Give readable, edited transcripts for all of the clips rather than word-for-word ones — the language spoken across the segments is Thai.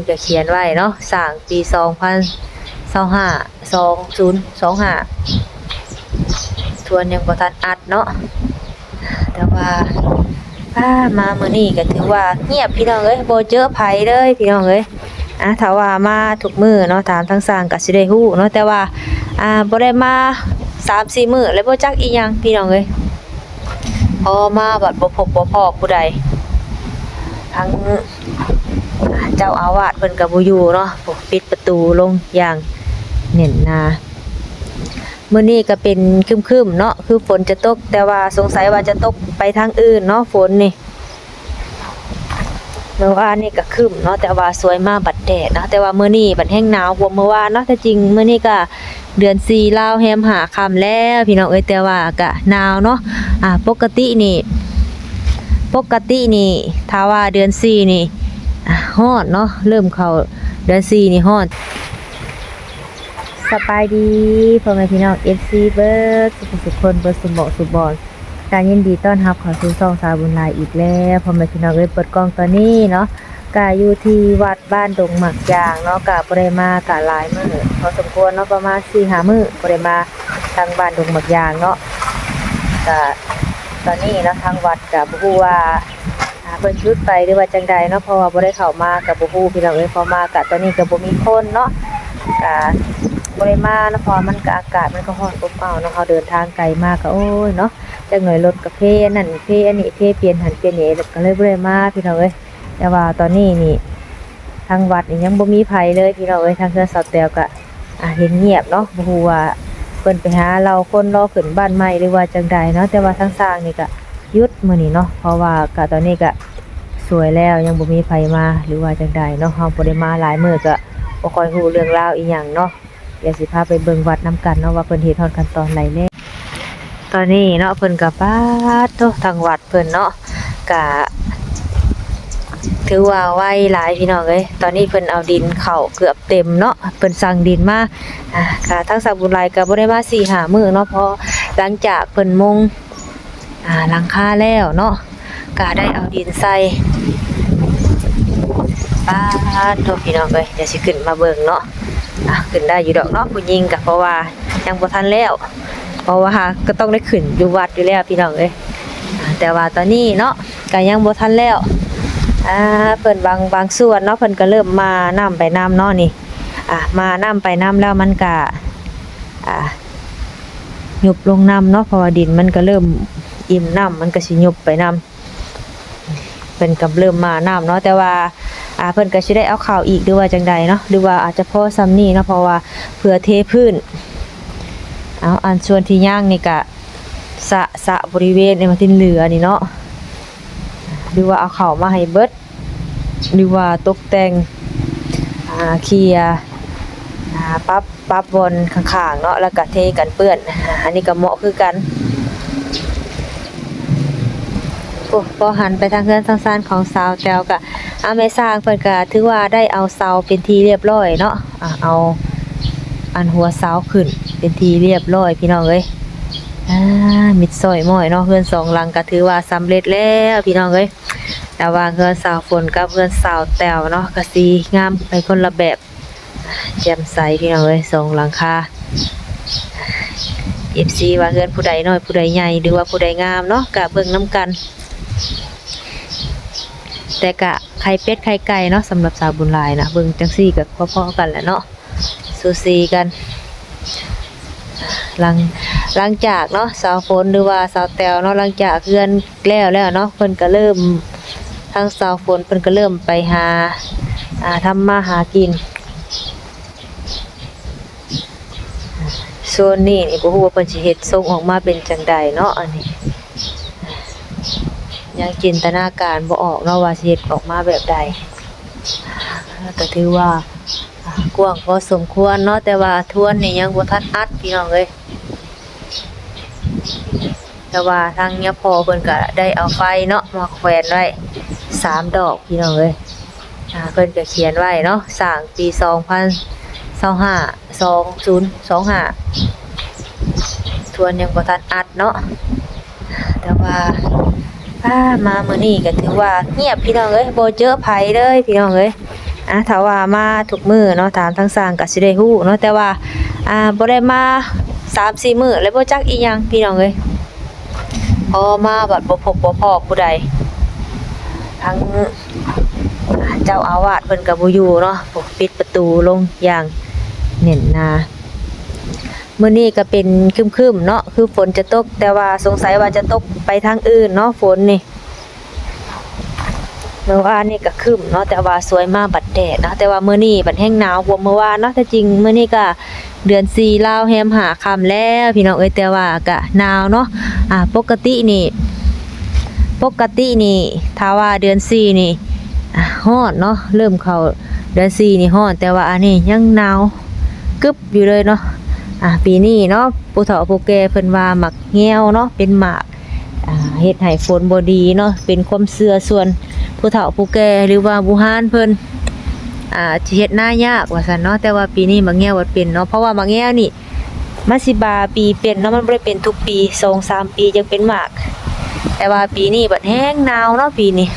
จะเขียนไว้เนาะสร้างปี2025ทวนยังบ่ทันอัดเนาะแต่ว่ามามื้อนี้ก็ถือว่าเงียบพี่น้องเอ้ยบ่เจอไผเลยพี่น้องเอ้ยถ้าว่ามาทุกมื้อเนาะถามทางสร้างก็สิได้ฮู้เนาะแต่ว่าบ่ได้มา 3-4 มื้อแล้วบ่จักอีหยังพี่น้องเอ้ยพอมาบัดบ่พบบ่พ้อผู้ใดทั้งเจ้าอาวาสเพิ่นก็บ่อยู่เนาะปิดประตูลงอย่างแน่นหนามื้อนี้ก็เป็นครึ้มๆเนาะคือฝนจะตกแต่ว่าสงสัยว่าจะตกไปทางอื่นเนาะฝนนี่เมื่อวานนี่ก็ครึ้มเนาะแต่ว่าสวยมากบัดแดดเนาะแต่ว่ามื้อนี้บัดแห้งหนาวกว่าเมื่อวานเนาะแต่จริงมื้อนี้ก็เดือน4ลาวแฮมหาค่ำแล้วพี่น้องเอ้ยแต่ว่าก็หนาวเนาะปกตินี่ถ้าว่าเดือน4นี่ฮ้อนเนาะเริ่มเข้าเดือน4นี่ฮ้อนสบายดีพ่อแม่พี่น้อง FC เบิร์ดสุขคนเบิร์ดสุบสุบอนการยินดีต้อนรับเข้าสู่ช่องสาวบุญหลายอีกแล้วพ่อแม่พี่น้องเอ้ยเปิดกล้องตอนนี้เนาะก็อยู่ที่วัดบ้านดงหมักยางเนาะก็บ่ได้มากะหลายมื้อพอสมควรเนาะประมาณ 4-5 มื้อบ่ได้มาทางบ้านดงหมักยางเนาะก็ตอนนี้เนาะทางวัดก็บ่ฮู้ว่าเพิ่นจุดไปหรือว่าจังใดเนาะเพราะว่าบ่ได้เข้ามาก็บ่ฮู้พี่น้องเอ้ยพอมาก็ตอนนี้ก็บ่มีคนเนาะก็บ่ได้มาเนาะเพราะมันก็อากาศมันก็ร้อนอบอ้าวเนาะเฮาเดินทางไกลมากก็โอ้ยเนาะจักหน่อยรถก็เพนั่นเพอันนี้เพเปลี่ยนหันเปลี่ยนนี่ก็เลยบ่ได้มาพี่น้องเอ้ยแต่ว่าตอนนี้นี่ทางวัดนี่ยังบ่มีไผเลยพี่น้องเอ้ยทางเฮือนสาวแตวก็เห็นเงียบเนาะบ่ฮู้ว่าเพิ่นไปหาเราคนรอขึ้นบ้านใหม่หรือว่าจังใดเนาะแต่ว่าทางสร้างนี่ก็หยุดมื้อนี้เนาะเพราะว่าก็ตอนนี้ก็สวยแล้วยังบ่มีไผมาหรือว่าจังใดเนาะเฮาบ่ได้มาหลายมื้อก็บ่ค่อยฮู้เรื่องราวอีหยังเนาะเดี๋ยวสิพาไปเบิ่งวัดนํกันเนาะว่าเพิ่นเฮ็ดฮอดขั้นตอนไหนแล้วตอนนี้เนาะเพิ่นก็ปาดโตทางวัดเพิ่นเนาะก็ถือว่าไวหลายพี่น้องเอ้ยตอนนี้เพิ่นเอาดินเข้าเกือบเต็มเนาะเพิ่นสั่งดินมาค่ะทางสาวบุญหลายก็บ่ได้มา 4-5 มื้อเนาะเพราะหลังจากเพิ่นมุงหลังคาแล้วเนาะก็ได้เอาดินใส่ปาดโตพี่น้องเอ้ยเดี๋ยวสิขึ้นมาเบิ่งเนาะขึ้นได้อยู่ดอกเนาะผู้หญิงก็เพราะว่ายังบ่ทันแล้วเพราะว่าก็ต้องได้ขึ้นอยู่วัดอยู่แล้วพี่น้องเอ้ยแต่ว่าตอนนี้เนาะก็ยังบ่ทันแล้วเพิ่นบางส่วนเนาะเพิ่นก็เริ่มมาน้ำไปน้ำเนาะนี่มาน้ำไปน้ำแล้วมันก็ยุบลงน้ำเนาะเพราะว่าดินมันก็เริ่มอิ่มน้ำมันก็สิยุบไปน้ำเพิ่นก็เริ่มมาน้ำเนาะแต่ว่าเพิ่นก็สิได้เอาข้าวอีกหรือว่าจังใดเนาะหรือว่าอาจจะพอซ้ำนี้เนาะเพราะว่าเพื่อเทพื้นเอาอันส่วนที่ย่างนี่ก็สะบริเวณมันที่เหลือนี่เนาะหรือว่าเอาข้าวมาให้เบิดหรือว่าตกแต่งเคลียร์ปรับบนข้างๆเนาะแล้วก็เทกันเปื้อนอันนี้ก็เหมาะคือกันพอหันไปทางเฮือนทางซ่านของสาวแต้วก็แม่สร้างเพิ่นก็ถือว่าได้เอาเสาเป็นที่เรียบร้อยเนาะเอาอันหัวเสาขึ้นเป็นที่เรียบร้อยพี่น้องเอ้ยมิดซอยม้อยเนาะเฮือน2หลังก็ถือว่าสำเร็จแล้วพี่น้องเอ้ยแต่ว่าเฮือนสาวฝนกับเฮือนสาวแต้วเนาะก็สิงามไปคนละแบบแจ่มใสพี่น้องเอ้ย2หลังคา FC ว่าเฮือนผู้ใดน้อยผู้ใดใหญ่หรือว่าผู้ใดงามเนาะก็เบิ่งนํกันแต่กะไข่เป็ดไข่ไก่เนาะสำหรับสาวบุญหลายนะเบิ่งจังซี่ก็พอๆกันแหละเนาะสูสีกันหลังจากเนาะสาวฝนหรือว่าสาวแตวเนาะหลังจากเฮือนแล้วเนาะเพิ่นก็เริ่มทางสาวฝนเพิ่นก็เริ่มไปหาทำมาหากินส่วนนี้นี่บ่ฮู้ว่าเพิ่นสิเฮ็ดทรงออกมาเป็นจังใดเนาะอันนี้ยังจินตนาการบ่ออกเนาะว่าสิเฮ็ดออกมาแบบใดก็ถือว่ากว้างพอสมควรเนาะแต่ว่าทวนนี่ยังบ่ทันอัดพี่น้องเอ้ยแต่ว่าทางเนี้ยพอเพิ่นก็ได้เอาไฟเนาะมาแขวนไว้3ดอกพี่น้องเอ้ยเพิ่นก็เขียนไว้เนาะสร้างปี2025ทวนยังบ่ทันอัดเนาะแต่ว่ามามื้อนี้ก็ถือว่าเงียบพี่น้องเอ้ยบ่เจอไผเลยพี่น้องเอ้ย ถ้าว่ามาทุกมื้อเนาะถามทางสร้างก็สิได้ฮู้เนาะแต่ว่าบ่ได้มา3-4 มื้อแล้วบ่จักอีหยังพี่น้องเอ้ยพอมาบัดบ่พบบ่พ้อผู้ใดทั้งเจ้าอาวาสเพิ่นก็บ่อยู่เนาะปิดประตูลงอย่างแน่นหนามื้อนี้ก็เป็นครึ้มๆเนาะคือฝนจะตกแต่ว่าสงสัยว่าจะตกไปทางอื่นเนาะฝนนี่เมื่อวานนี่ก็ครึ้มเนาะแต่ว่าสวยมากบัดแดดเนาะแต่ว่ามื้อนี้บัดแห้งหนาวกว่าเมื่อวานเนาะแต่จริงมื้อนี้ก็เดือน4ลาวแฮมหาค่ำแล้วพี่น้องเอ้ยแต่ว่าก็หนาวเนาะปกตินี่ถ้าว่าเดือน4นี่ร้อนเนาะเริ่มเข้าเดือน4นี่ร้อนแต่ว่าอันนี้ยังหนาวกึบอยู่เลยเนาะปีนี้เนาะผู้เฒ่าผู้แก่เพิ่นว่าหมักแง้วเนาะเป็นหมากเฮ็ดให้ฝนบ่ดีเนาะเป็นความเชื่อส่วนผู้เฒ่าผู้แก่หรือว่าบูฮานเพิ่นสิเฮ็ดหน้ายากว่าซั่นเนาะแต่ว่าปีนี้หมักแง้วบ่เป็นเนาะเพราะว่าหมักแง้วนี่มันสิบาปีเป็นเนาะมันบ่ได้เป็นทุกปี 2-3 ปีจึงเป็นหมากแต่ว่าปีนี้บัดแห้งหนาวเนาะปีนี้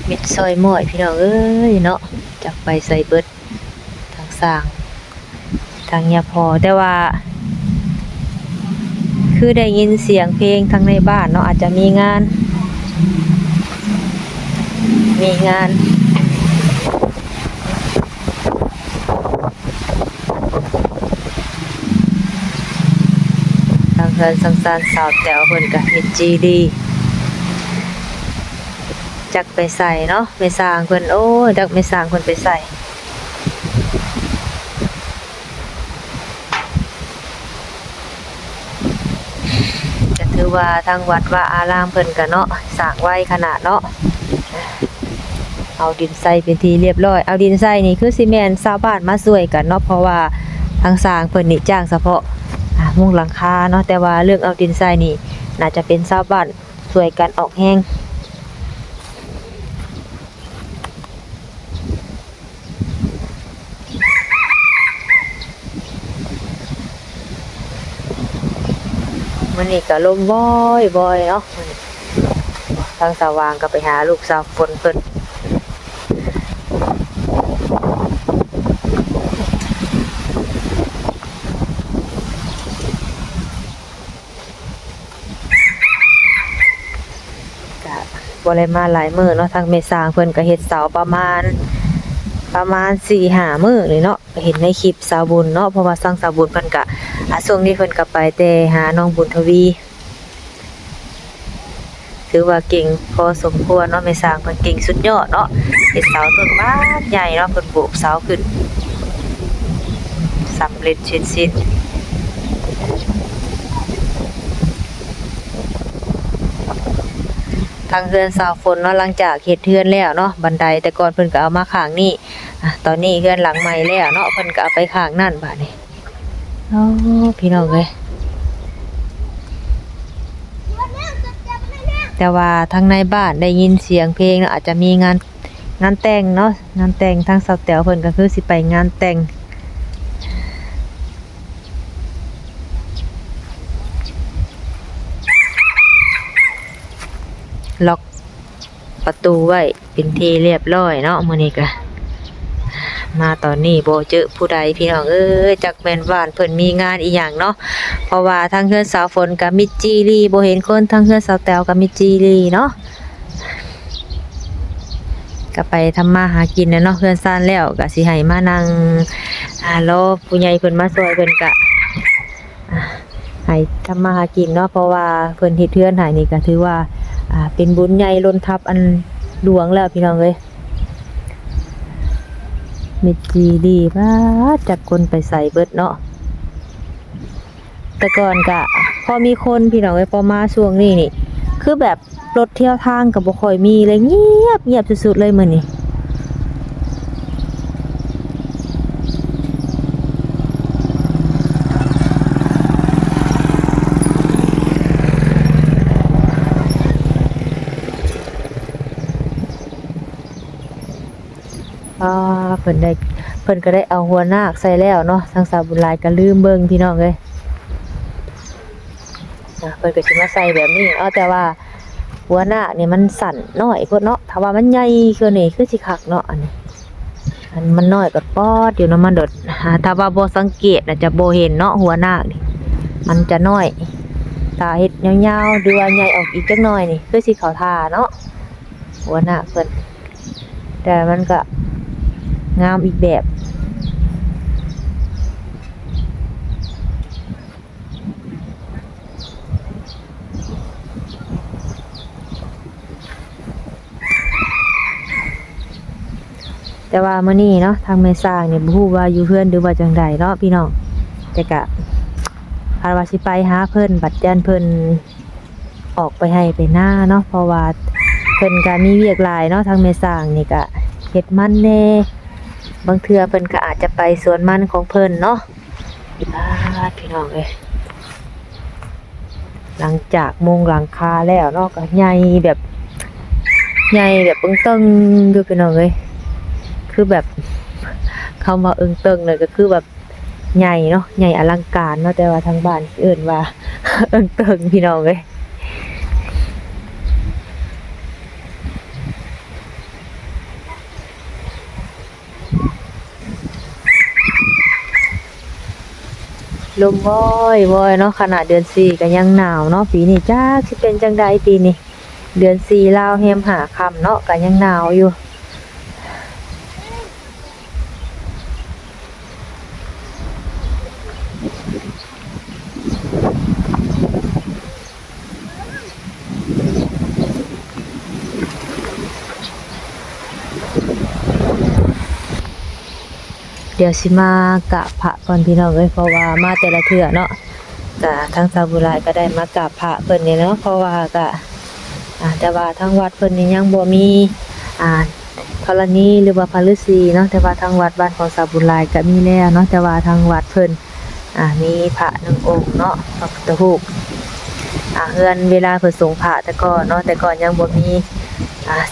เม็ดซอยหม้อยพี่น้องเอ้ยเนาะจักไปใส่เบิดทางสร้างทางยาพอแต่ว่าคือได้ยินเสียงเพลงทางในบ้านเนาะอาจจะมีงานทางเฮือนสังสรรค์สาวแต๋วเพิ่นก็มีจีดีจักไปใส่เนาะไม่สร้างเพิ่นโอ้ยจักไม่สร้างเพิ่นไปใส่ก็ถือว่าทางวัดว่าอารามเพิ่นก็เนาะสร้างไว้ขนาดเนาะเอาดินใส่เป็นที่เรียบร้อยเอาดินใส่นี่คือสิแม่นชาวบ้านมาช่วยกันเนาะเพราะว่าทางสร้างเพิ่นนี่จ้างเฉพาะมุงหลังคาเนาะแต่ว่าเรื่องเอาดินใส่นี่น่าจะเป็นชาวบ้านช่วยกันออกแฮงมันนี่ก็ลมบ่อยเนาะทางสว่างก็ไปหาลูกสาวฝนเพิ่นบ่ได้มาหลายมื้อเนาะทางแม่สร้างเพิ่นก็เฮ็ดเสาประมาณ 4-5 มื้อนี่เนาะเห็นในคลิปสาวบุญเนาะเพราะว่าสร้างสาวบุญเพิ่นก็ช่วงนี้เพิ่นก็ไปแต่หาน้องบุญทวีถือว่าเก่งพอสมควรเนาะแม่สร้างเพิ่นเก่งสุดยอดเนาะเฮ็ดเสาต้นไม้ใหญ่เนาะเพิ่นปลูกเสาขึ้นสำเร็จเสร็จสิ้นทางเฮือนสาวฝนเนาะหลังจากเฮ็ดเฮือนแล้วเนาะบันไดแต่ก่อนเพิ่นก็เอามาข้างนี้ตอนนี้เฮือนหลังใหม่แล้วเนาะเพิ่นก็เอาไปข้างนั่นบัดนี้โอ้พี่น้องเอ้ยแต่ว่าทางในบ้านได้ยินเสียงเพลงเนาะอาจจะมีงานแต่งเนาะงานแต่งทางสาวแต๋วเพิ่นก็คือสิไปงานแต่งล็อกประตูไว้เป็นที่เรียบร้อยเนาะมื้อนี้ก็มาตอนนี้บ่เจอผู้ใดพี่น้องเอ้ยจักแม่นบ้านเพิ่นมีงานอีหยังเนาะเพราะว่าทางเฮือนสาวฝนก็มิดจีรีบ่เห็นคนทางเฮือนสาวแต๋วก็มิดจีรีเนาะก็ไปทำมาหากินเนาะเฮือนซ่านแล้วก็สิให้มานั่งรอผู้ใหญ่เพิ่นมาช่วยเพิ่นก็ให้ทำมาหากินเนาะเพราะว่าเพิ่นเฮ็ดเฮือนให้นี่ก็ถือว่าเป็นบุญใหญ่ล้นทับอันหลวงแล้วพี่น้องเอ้ยมิดจีดีว่าจักคนไปใส่เบิดเนาะแต่ก่อนก็พอมีคนพี่น้องเอ้ยพอมาช่วงนี้นี่คือแบบรถเที่ยวทางก็บ่ค่อยมีเลยเงียบสุดๆเลยมื้อนี้เพิ่นก็ได้เอาหัวนาคใส่แล้วเนาะทางสาวบุญหลายก็ลืมเบิ่งพี่น้องเอ้ยเพิ่นก็สิมาใส่แบบนี้แต่ว่า หัวหน้านี่มันสั่นน้อยพุ่นเนาะถ้าว่ามันใหญ่คือนี่คือสิคักเนาะอันนี้อันมันน้อยก็ปอดอยู่เนาะมันโดดถ้าว่าบ่สังเกตน่ะจะบ่เห็นเนาะหัวหน้านี่มันจะน้อยตาเฮ็ดยาวๆหรือว่าใหญ่ออกอีกจักหน่อยนี่คือสิเข้าท่าเนาะหัวหน้าเพิ่นแต่มันก็งามอีกแบบแต่ว่ามื้อนี้เนาะทางแม่สร้างนี่บ่ฮู้ว่าอยู่เฮือนหรือว่าจังใดเนาะพี่น้องแต่ก็คาดว่าสิไปหาเพิ่นบัดยันเพิ่นออกไปให้ไปหน้าเนาะเพราะว่าเพิ่นก็มีเวียกหลายเนาะทางแม่สร้างนี่ก็เฮ็ดมันแน่บางเทื่อเพิ่นก็อาจจะไปสวนมันของเพิ่นเนาะพี่น้องเอ้ยหลังจากมุงหลังคาแล้วเนาะก็ใหญ่แบบตึงๆอยู่พี่น้องเอ้ยคือแบบคำว่าตึงเลยก็คือแบบใหญ่เนาะใหญ่อลังการเนาะแต่ว่าทางบ้านเอื่นว่า ตึงพี่น้องเลยลมว้อยเนาะขนาดเดือน4ก็ยังหนาวเนาะปีนี้จ้าสิเป็นจังใดปีนี้เดือน4ลาวแฮมหาค่ำเนาะก็ยังหนาวอยู่เดี๋ยวสิมากราบพระก่อนพี่น้องเอ้ยเพราะว่ามาแต่ละเทื่อเนาะก็ทางสาวบุหลายก็ได้มากราบพระเพิ่นนี่เนาะเพราะว่าก็แต่ว่าทางวัดเพิ่นนี่ยังบ่มีธรณีหรือว่าพระฤาษีเนาะแต่ว่าทางวัดบ้านของสาวบุหลายก็มีแล้วเนาะแต่ว่าทางวัดเพิ่นมีพระ1องค์เนาะพระพุทธรูปเฮือนเวลาเพิ่นสงฆ์พระแต่ก่อนเนาะแต่ก่อนยังบ่มี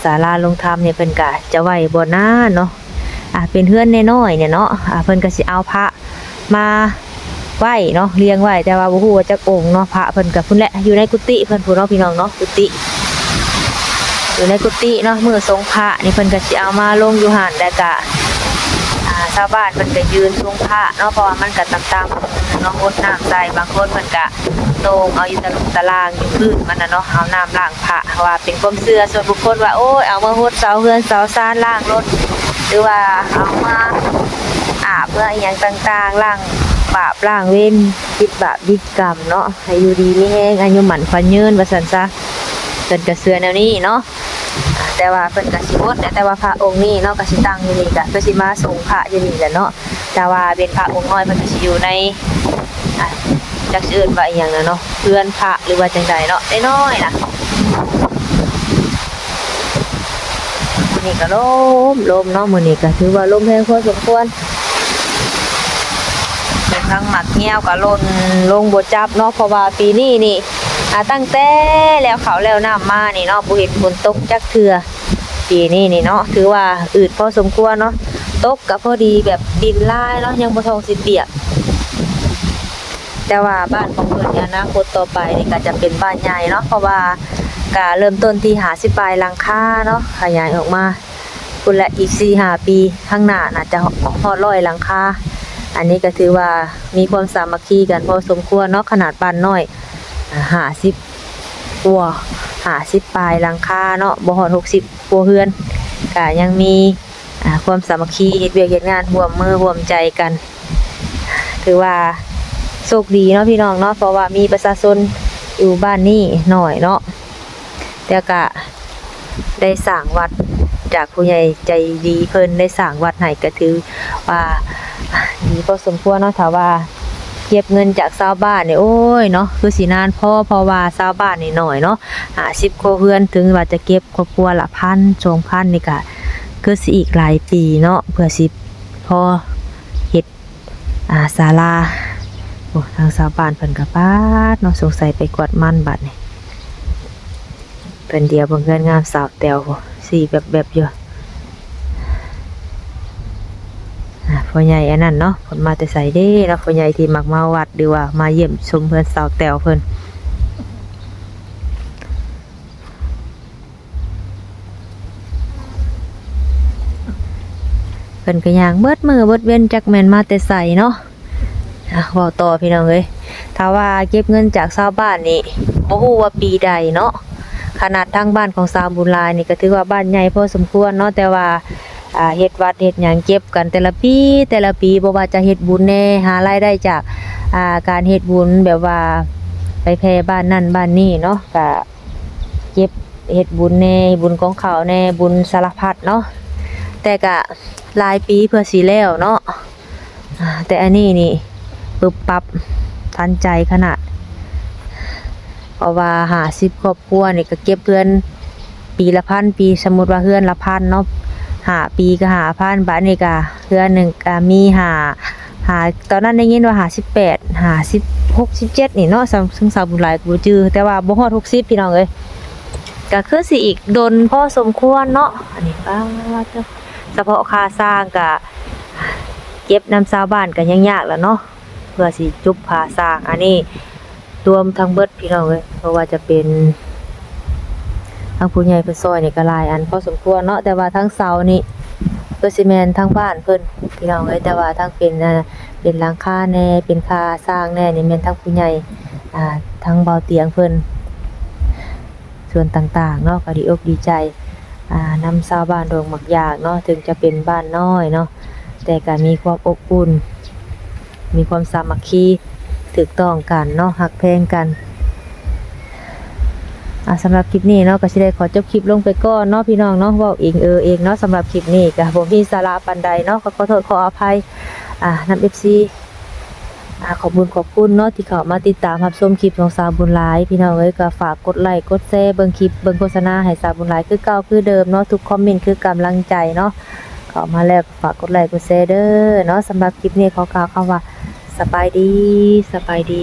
ศาลาลงธรรมเนี่ยเพิ่นก็จะไว้บ่นานเนาะเป็นเฮือนน้อยๆเนี่ยเนาะเพิ่นก็สิเอาพระมาไว้เนาะเรียงไว้แต่ว่าบ่ฮู้ว่าจักองค์เนาะพระเพิ่นก็พุ่นแหละอยู่ในกุฏิเพิ่นพุ่นเนาะพี่น้องเนาะกุฏิอยู่ในกุฏิเนาะมื้อสงฆ์พระนี่เพิ่นก็สิเอามาลงอยู่หั่นแล้วก็ชาวบ้านเพิ่นก็ยืนสงฆ์พระเนาะเพราะว่ามันก็ต่ำๆเนาะรดน้ำใส่บางคนเพิ่นก็โตงเอาอยู่ตารางอยู่พื้นมันน่ะเนาะเอาน้ำล้างพระว่าเป็นความเชื่อส่วนบุคคลว่าโอ้ยเอามาฮดเสาเฮือนเสาศาลล้างรถหรือว่าเอามาเพื่ออีหยังต่างๆล้างบาปล้างเวรคิดบาปคิดกรรมเนาะให้อยู่ดีมีแฮงอายุหมันขวัญยืนว่าซั่นซะเพิ่นก็เชื่อแนวนี้เนาะแต่ว่าเพิ่นก็สิฮดแต่ว่าพระองค์นี้เนาะก็สิตั้งอยู่นี่ก็คือสิมาส่งพระอยู่นี่แหละเนาะแต่ว่าเป็นพระองค์น้อยเพิ่นก็สิอยู่ในจักสิเอิ้นว่าอีหยังน่ะเนาะเพื่อนพระหรือว่าจังใดเนาะน้อยๆน่ะมื้อนี้ก็ลมเนาะมื้อนี้ก็ถือว่าลมแรงพอสมควรทางหมักเงี้ยวก็ล่นลงบ่จับเนาะเพราะว่าปีนี้นี่ตั้งแต่แล้วเขาแล้วน้ำมานี่เนาะบ่เห็นฝนตกจักเทื่อปีนี้นี่เนาะถือว่าอืดพอสมควรเนาะตกก็พอดีแบบดินลายเนาะยังบ่ทองสิเปียกแต่ว่าบ้านของเพิ่นในอนาคตต่อไปนี่ก็จะเป็นบ้านใหญ่เนาะเพราะว่าก็เริ่มต้นที่50ปลายหลังคาเนาะขยายออกมาพุ่นละอีก 4-5 ปีข้างหน้าน่าจะฮอด100หลังคาอันนี้ก็ถือว่ามีความสามัคคีกันพอสมควรเนาะขนาดบ้านน้อย50กว่า50ปลายหลังคาเนาะบ่ฮอด60กว่าเรือนก็ยังมีความสามัคคีเฮ็ดเวียกเฮ็ดงานร่วมมือร่วมใจกันถือว่าโชคดีเนาะพี่น้องเนาะเพราะว่ามีประชาชนอยู่บ้านนี้หน่อยเนาะแต่ก็ได้สร้างวัดจากผู้ใหญ่ใจดีเพิ่นได้สร้างวัดให้ก็ถือว่าดีพอสมควรเนาะถ้าว่าเก็บเงินจากชาวบ้านนี่โอ้ยเนาะคือสินานเพราะว่าชาวบ้านนี่หน่อยเนาะ10ครัวเรือนถึงว่าจะเก็บครอบครัวละ1,000-2,000นี่ก็คือสิอีกหลายปีเนาะเพื่อสิพอเฮ็ดศาลาโอ้ทางชาวบ้านเพิ่นก็ปาดเนาะสงสัยไปกวาดมันบัดนี่เพิ่นเดียวบ่เงินงามสาวแต๋วสีแบบอยู่พ่อใหญ่อันนั้นเนาะเพิ่นมาแต่ไสเด้เนาะพ่อใหญ่ที่มักมาวัดหรือว่ามาเยี่ยมชมเพิ่นสาวแต๋วเพิ่น เพิ่นก็ย่างเบิดมื้อเบิดเว้นจักแม่นมาแต่ไสเนาะเว้าต่อพี่น้องเอ้ยถ้าว่าเก็บเงินจากชาวบ้านนี่บ่ฮู้ว่าปีใดเนาะขนาดทางบ้านของสาวบุญหลายนี่ก็ถือว่าบ้านใหญ่พอสมควรเนาะแต่ว่าเฮ็ดวัดเฮ็ดหยังเก็บกันแต่ละปีบ่ว่าจะเฮ็ดบุญแน่หารายได้จากการเฮ็ดบุญแบบว่าไปแผ่บ้านนั่นบ้านนี้เนาะก็เก็บเฮ็ดบุญแน่บุญของเขาแน่บุญสารพัดเนาะแต่ก็หลายปีเพื่อสิแล้วเนาะแต่อันนี้นี่ปึ๊บปั๊บทันใจขนาดเพราะว่า50ครอบครัวนี่ก็เก็บเพื่อนปีละพันปีสมมุติว่าเฮือนละพันเนาะ5ปีก็5,000บาทนี่ก็เฮือนหนึงก็มีตอนนั้นได้ยินว่า58 56 17นี่เนาะซึ่งสาวบุญหลายก็บ่จื้อแต่ว่าบ่ฮอด60พี่น้องเอ้ยก็คือสิอีกดนพอสมควรเนาะอันนี้เฉพาะค่าสร้างก็เก็บนำชาวบ้านก็ยังยากแล้วเนาะเพื่อสิจุบค่าสร้างอันนี้รวมทั้งเบิดพี่น้องเอ้ยเพราะว่าจะเป็นทางผู้ใหญ่เพิ่นซอยนี่ก็หลายอันพอสมควรเนาะแต่ว่าทั้งเสานี่เพิ่นสิแม่นทางบ้านเพิ่นพี่น้องเอ้ยแต่ว่าทั้งเป็นหลังคาแน่เป็นค่าสร้างแน่นี่แม่นทางผู้ใหญ่ทางเบาเตียงเพิ่นส่วนต่างๆเนาะก็ดีอกดีใจนำชาวบ้านดงมักยากเนาะถึงจะเป็นบ้านน้อยเนาะแต่ก็มีความอบอุ่นมีความสามัคคีถูกต้องกันเนาะฮักแพงกันสำหรับคลิปนี้เนาะก็สิได้ขอจบคลิปลงไปก่อนเนาะพี่น้องเนาะเว้าเองเองเนาะสำหรับคลิปนี้ก็บ่มีสาระปานใดเนาะก็ขอโทษขออภัยนำ FC ขอบคุณเนาะที่เข้ามาติดตามรับชมคลิปของสาวบุญหลายพี่น้องเอ้ยก็ฝากกดไลค์กดแชร์เบิ่งคลิปเบิ่งโฆษณาให้สาวบุญหลายคือเก่าคือเดิมเนาะทุกคอมเมนต์คือกำลังใจเนาะเข้ามาแล้วฝากกดไลค์กดแชร์เด้อเนาะสำหรับคลิปนี้ขอกล่าวคำว่าสบายดี